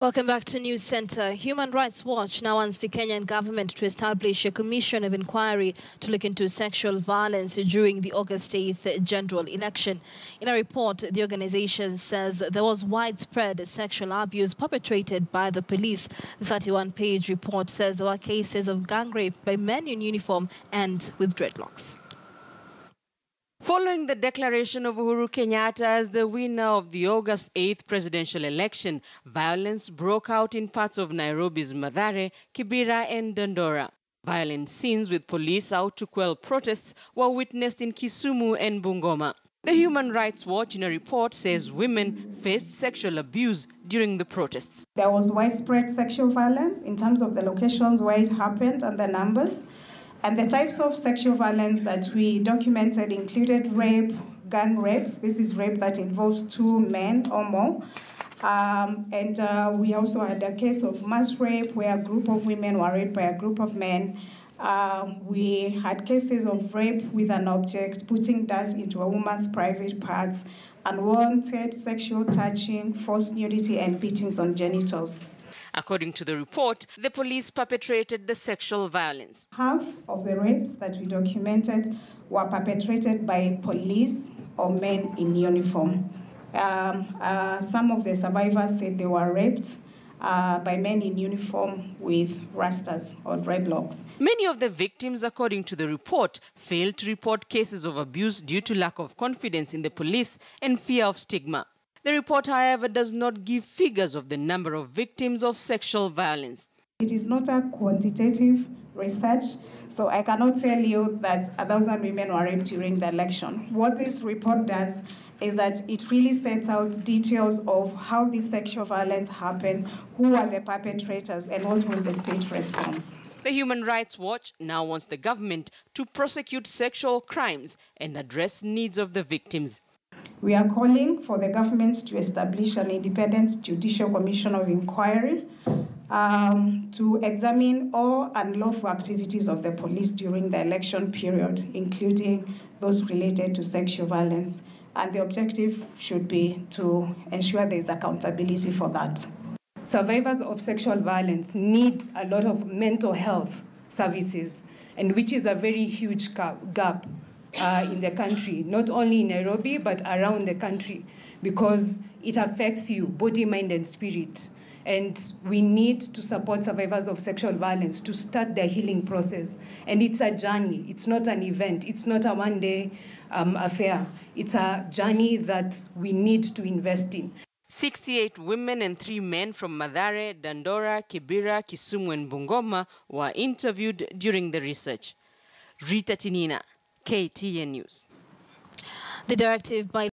Welcome back to News Center. Human Rights Watch now wants the Kenyan government to establish a commission of inquiry to look into sexual violence during the August 8th general election. In a report, the organization says there was widespread sexual abuse perpetrated by the police. The 31-page report says there were cases of gang rape by men in uniform and with dreadlocks. Following the declaration of Uhuru Kenyatta as the winner of the August 8th presidential election, violence broke out in parts of Nairobi's Mathare, Kibera and Dandora. Violent scenes with police out to quell protests were witnessed in Kisumu and Bungoma. The Human Rights Watch in a report says women faced sexual abuse during the protests. There was widespread sexual violence in terms of the locations where it happened and the numbers. And the types of sexual violence that we documented included rape, gang rape. This is rape that involves two men or more. We also had a case of mass rape where a group of women were raped by a group of men. We had cases of rape with an object, putting that into a woman's private parts, unwanted sexual touching, forced nudity, and beatings on genitals. According to the report, the police perpetrated the sexual violence. Half of the rapes that we documented were perpetrated by police or men in uniform. Some of the survivors said they were raped by men in uniform with rastas or dreadlocks. Many of the victims, according to the report, failed to report cases of abuse due to lack of confidence in the police and fear of stigma. The report, however, does not give figures of the number of victims of sexual violence. It is not a quantitative research, so I cannot tell you that 1,000 women were raped during the election. What this report does is that it really sets out details of how this sexual violence happened, who are the perpetrators, and what was the state response. The Human Rights Watch now wants the government to prosecute sexual crimes and address needs of the victims. We are calling for the government to establish an independent judicial commission of inquiry to examine all unlawful activities of the police during the election period, including those related to sexual violence. And the objective should be to ensure there is accountability for that. Survivors of sexual violence need a lot of mental health services, and which is a very huge gap in the country, not only in Nairobi, but around the country, because it affects you, body, mind, and spirit. And we need to support survivors of sexual violence to start their healing process. And it's a journey. It's not an event. It's not a one-day affair. It's a journey that we need to invest in. 68 women and 3 men from Mathare, Dandora, Kibera, Kisumu, and Bungoma were interviewed during the research. Rita Tinina, KTN News. The directive by